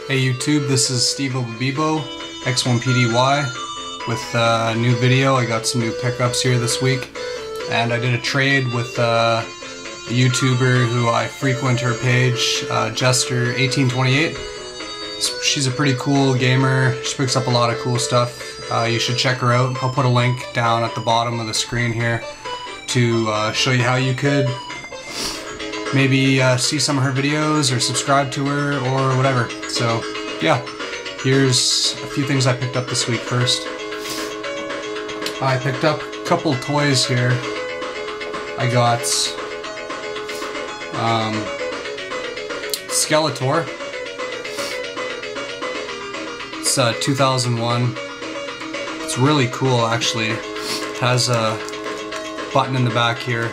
Hey YouTube, this is Steve Obibo, X1PDY, with a new video. I got some new pickups here this week, and I did a trade with a YouTuber who I frequent her page, Jester1828. She's a pretty cool gamer. She picks up a lot of cool stuff. You should check her out. I'll put a link down at the bottom of the screen here to show you how you could maybe see some of her videos or subscribe to her or whatever. So yeah, here's a few things I picked up this week. First, I picked up a couple toys here. I got Skeletor. It's 2001. It's really cool actually. It has a button in the back here.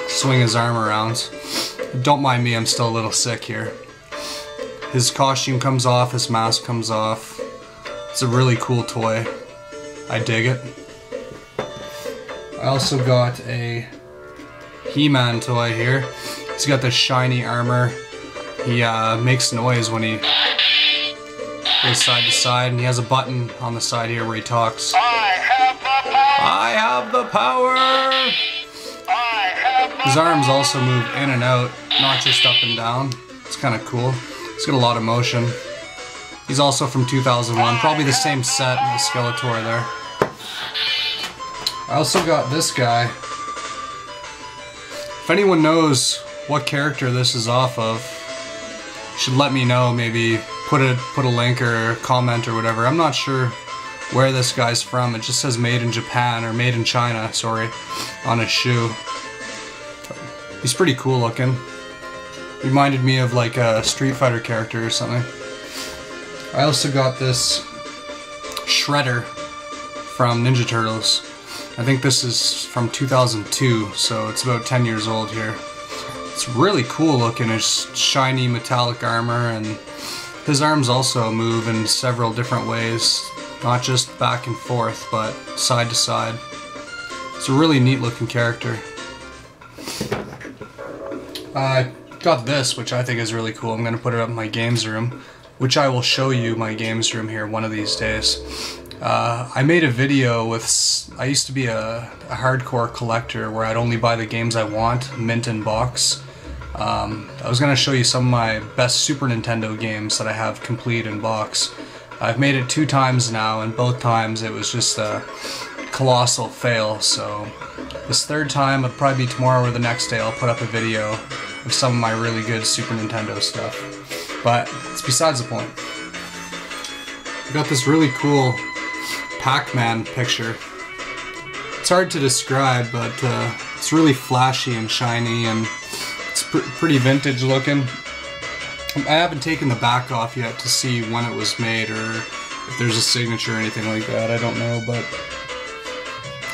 Swing his arm around. Don't mind me, I'm still a little sick here. His costume comes off, his mask comes off. It's a really cool toy. I dig it. I also got a He-Man toy here. He's got this shiny armor. He makes noise when he goes side to side, and he has a button on the side here where he talks. I have the power! His arms also move in and out, not just up and down. It's kind of cool. He's got a lot of motion. He's also from 2001, probably the same set as Skeletor there. I also got this guy. If anyone knows what character this is off of, you should let me know. Maybe put a link or a comment or whatever. I'm not sure where this guy's from. It just says made in Japan, or made in China, sorry, on his shoe. He's pretty cool looking. Reminded me of like a Street Fighter character or something. I also got this Shredder from Ninja Turtles. I think this is from 2002, so it's about 10 years old here. It's really cool looking. It's shiny metallic armor, and his arms also move in several different ways. Not just back and forth, but side to side. It's a really neat looking character. I got this, which I think is really cool. I'm going to put it up in my games room, which I will show you my games room here one of these days. I made a video with, I used to be a hardcore collector where I'd only buy the games I want, mint in box. I was going to show you some of my best Super Nintendo games that I have complete in box. I've made it 2 times now, and both times it was just a colossal fail, so this 3rd time, it'll probably be tomorrow or the next day, I'll put up a video of some of my really good Super Nintendo stuff. But it's besides the point. I got this really cool Pac-Man picture. It's hard to describe, but it's really flashy and shiny, and it's pretty vintage looking. I haven't taken the back off yet to see when it was made or if there's a signature or anything like that. I don't know, but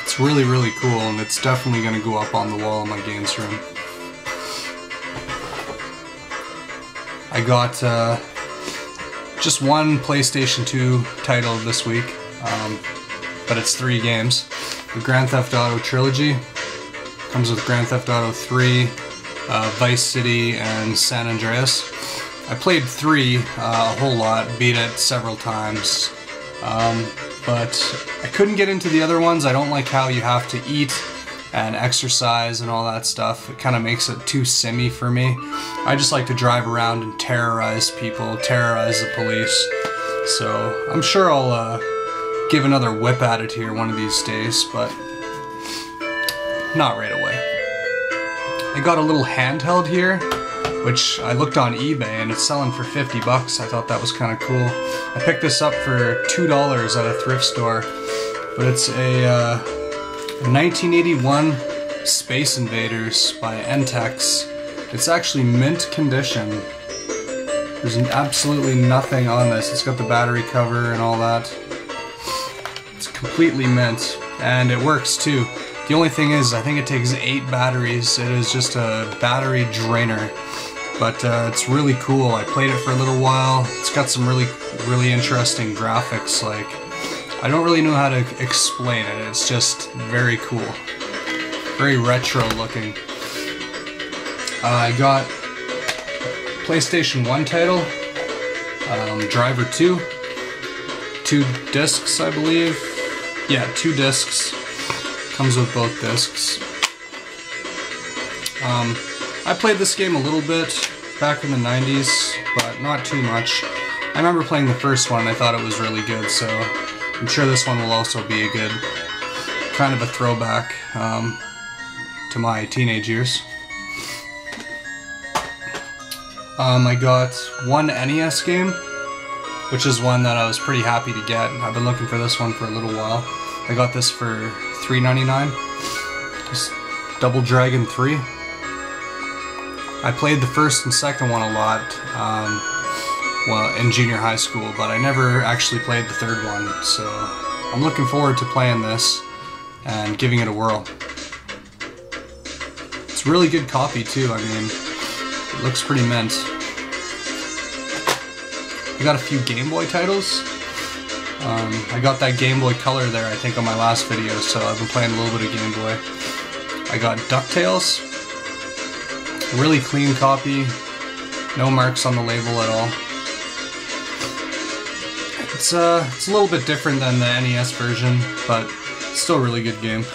it's really, really cool, and it's definitely going to go up on the wall in my games room. I got just one PlayStation 2 title this week, but it's 3 games. The Grand Theft Auto trilogy comes with Grand Theft Auto 3, Vice City, and San Andreas. I played 3 a whole lot, beat it several times, but I couldn't get into the other ones. I don't like how you have to eat and exercise and all that stuff. It kind of makes it too simmy for me. I just like to drive around and terrorize people, terrorize the police. So I'm sure I'll give another whip at it here one of these days, but not right away. I got a little handheld here, which I looked on eBay and it's selling for 50 bucks. I thought that was kind of cool. I picked this up for $2 at a thrift store, but it's a 1981 Space Invaders by Entex. It's actually mint condition. There's absolutely nothing on this. It's got the battery cover and all that. It's completely mint, and it works too. The only thing is, I think it takes 8 batteries. It is just a battery drainer. But it's really cool. I played it for a little while. It's got some really interesting graphics. Like, I don't really know how to explain it. It's just very cool. Very retro looking. I got PlayStation 1 title. Driver 2, 2 discs, I believe. Yeah, 2 discs. Comes with both discs. I played this game a little bit back in the 90s, but not too much. I remember playing the first one and I thought it was really good, so I'm sure this one will also be a good, kind of a throwback to my teenage years. I got one NES game, which is one that I was pretty happy to get. I've been looking for this one for a little while. I got this for $3.99. Just Double Dragon 3. I played the first and second one a lot, well, in junior high school, but I never actually played the third one, so I'm looking forward to playing this and giving it a whirl. It's a really good copy too, I mean, it looks pretty mint. I got a few Game Boy titles. I got that Game Boy Color there, I think, on my last video, so I've been playing a little bit of Game Boy. I got DuckTales. Really clean copy. No marks on the label at all. It's a little bit different than the NES version, but still a really good game.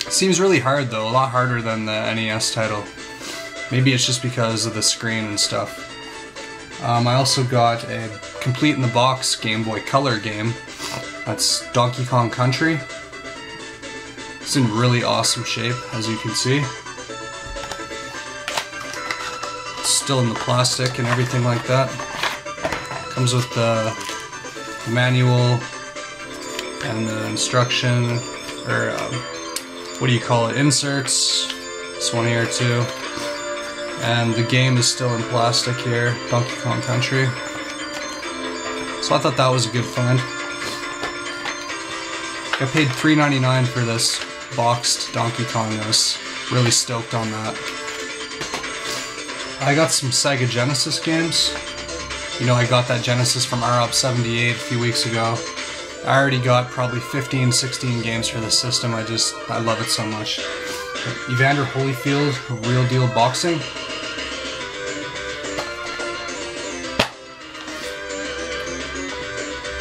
Seems really hard though, a lot harder than the NES title. Maybe it's just because of the screen and stuff. I also got a complete in the box Game Boy Color game. That's Donkey Kong Country. It's in really awesome shape, as you can see. It's still in the plastic and everything like that. Comes with the manual and the instruction, or what do you call it, inserts. This one here too. And the game is still in plastic here, Donkey Kong Country. So I thought that was a good find. I paid $3.99 for this boxed Donkey Kong. I was really stoked on that. I got some Sega Genesis games. You know, I got that Genesis from ROP78 a few weeks ago. I already got probably 15, 16 games for the system. I love it so much. Evander Holyfield, Real Deal Boxing.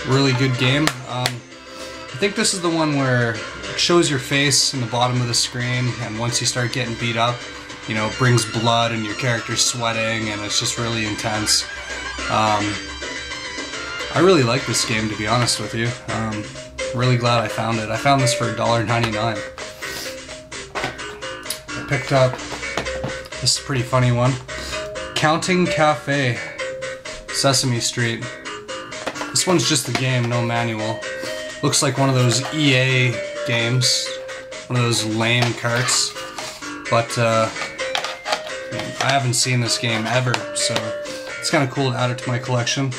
Really good game. I think this is the one where it shows your face in the bottom of the screen, and once you start getting beat up, you know, it brings blood and your character's sweating, and it's just really intense. I really like this game, to be honest with you. Really glad I found it. I found this for $1.99. I picked up this pretty funny one. Counting Cafe, Sesame Street. This one's just the game, no manual. Looks like one of those EA games, one of those lame carts. But I haven't seen this game ever, so it's kind of cool to add it to my collection.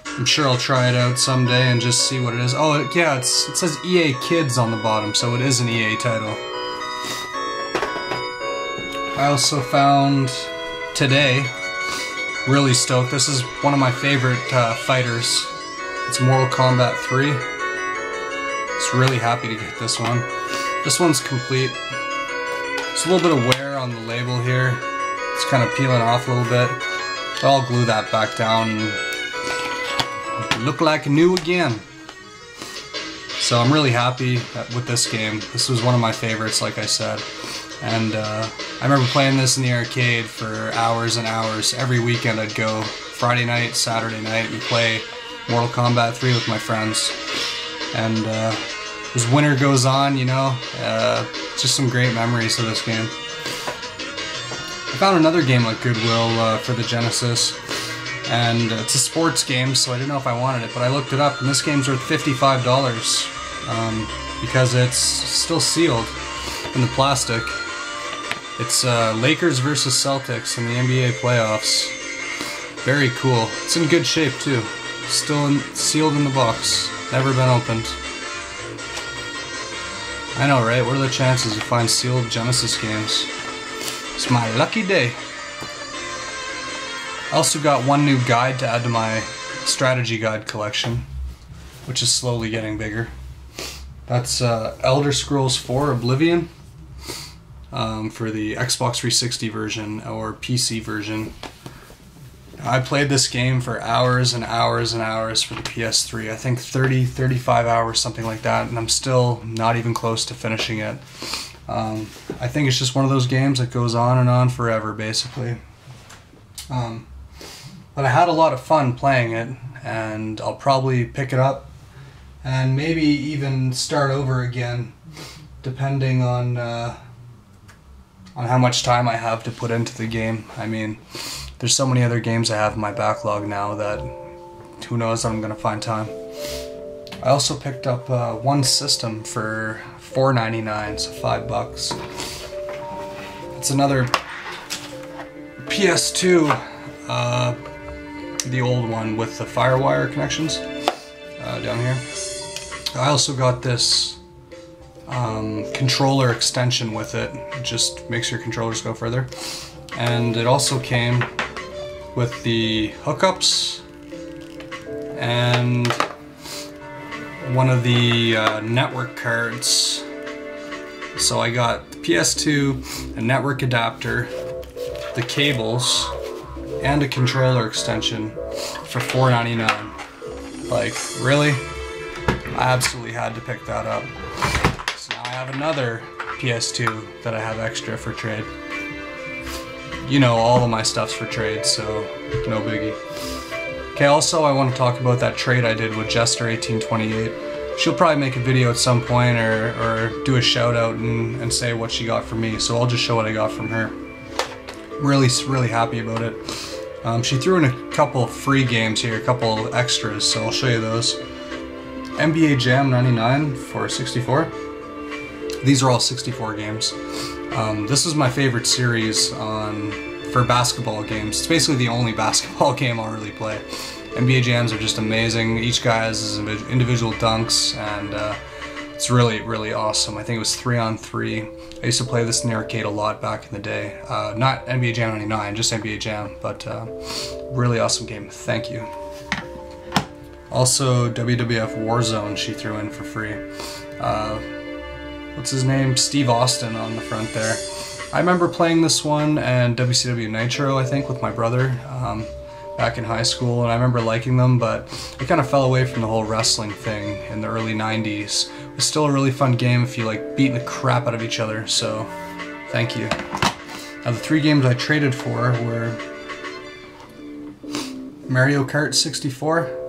I'm sure I'll try it out someday and just see what it is. Oh, yeah, it says EA Kids on the bottom, so it is an EA title. I also found today, really stoked, this is one of my favorite fighters. It's Mortal Kombat 3. Just really happy to get this one. This one's complete. There's a little bit of wear on the label here. It's kind of peeling off a little bit. But I'll glue that back down and look like new again. So I'm really happy with this game. This was one of my favorites, like I said. And I remember playing this in the arcade for hours and hours. Every weekend I'd go Friday night, Saturday night, and play Mortal Kombat 3 with my friends. And as winter goes on, you know, just some great memories of this game. I found another game at Goodwill for the Genesis, and it's a sports game, so I didn't know if I wanted it, but I looked it up, and this game's worth $55 because it's still sealed in the plastic. It's Lakers versus Celtics in the NBA playoffs. Very cool. It's in good shape too. Still sealed in the box. Never been opened. I know, right? What are the chances you find sealed Genesis games? It's my lucky day. I also got one new guide to add to my strategy guide collection, which is slowly getting bigger. That's Elder Scrolls 4 Oblivion for the Xbox 360 version or PC version. I played this game for hours and hours and hours for the PS3. I think 30, 35 hours, something like that, and I'm still not even close to finishing it. I think it's just one of those games that goes on and on forever, basically. But I had a lot of fun playing it, and I'll probably pick it up and maybe even start over again, depending on how much time I have to put into the game. I mean, there's so many other games I have in my backlog now that who knows when I'm gonna find time. I also picked up one system for $4.99, so $5. It's another PS2, the old one with the FireWire connections down here. I also got this controller extension with it. It just makes your controllers go further. And it also came with the hookups and one of the network cards. So I got the PS2, a network adapter, the cables, and a controller extension for $4.99. Like, really? I absolutely had to pick that up. So now I have another PS2 that I have extra for trade. You know, all of my stuff's for trade, so no biggie. Okay, also I want to talk about that trade I did with Jester1828. She'll probably make a video at some point or do a shout out and say what she got from me, so I'll just show what I got from her. I'm really happy about it. She threw in a couple free games here, a couple extras, so I'll show you those. NBA Jam 99 for 64. These are all 64 games. This is my favorite series for basketball games. It's basically the only basketball game I'll really play. NBA Jams are just amazing. Each guy has his individual dunks, and it's really awesome. I think it was 3-on-3. I used to play this in the arcade a lot back in the day. Not NBA Jam 99, just NBA Jam, but really awesome game. Thank you. Also, WWF Warzone she threw in for free. What's his name? Steve Austin on the front there. I remember playing this one and WCW Nitro, I think, with my brother back in high school, and I remember liking them, but I kind of fell away from the whole wrestling thing in the early 90s. It was still a really fun game if you like beating the crap out of each other, so thank you. Now the three games I traded for were Mario Kart 64.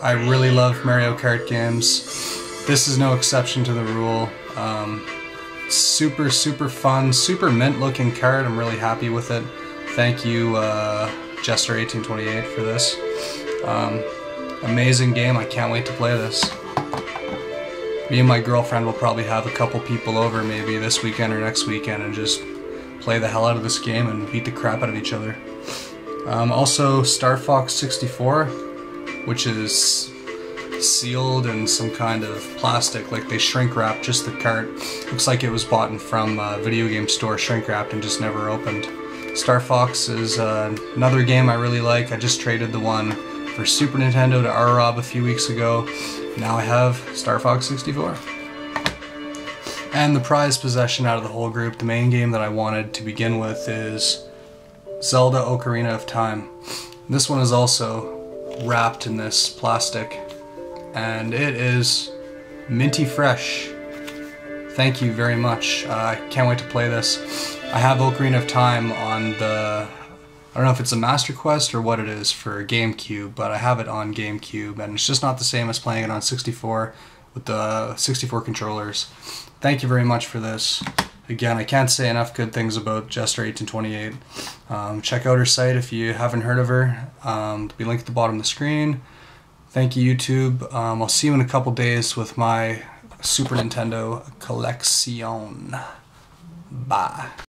I really love Mario Kart games. This is no exception to the rule. Super fun, super mint looking card. I'm really happy with it. Thank you Jester1828 for this. Amazing game, I can't wait to play this. Me and my girlfriend will probably have a couple people over maybe this weekend or next weekend and just play the hell out of this game and beat the crap out of each other. Also Star Fox 64, which is sealed in some kind of plastic, like they shrink wrapped just the cart. Looks like it was bought from a video game store, shrink wrapped, and just never opened. Star Fox is another game I really like. I just traded the one for Super Nintendo to R-Rob a few weeks ago. Now I have Star Fox 64. And the prized possession out of the whole group, the main game that I wanted to begin with, is Zelda Ocarina of Time. This one is also wrapped in this plastic, and it is minty fresh. Thank you very much. I can't wait to play this. I have Ocarina of Time on the, I don't know if it's a Master Quest or what it is for GameCube, but I have it on GameCube, and it's just not the same as playing it on 64 with the 64 controllers. Thank you very much for this. Again, I can't say enough good things about Jester1828. Check out her site if you haven't heard of her. It'll be linked at the bottom of the screen. Thank you, YouTube. I'll see you in a couple days with my Super Nintendo collection. Bye.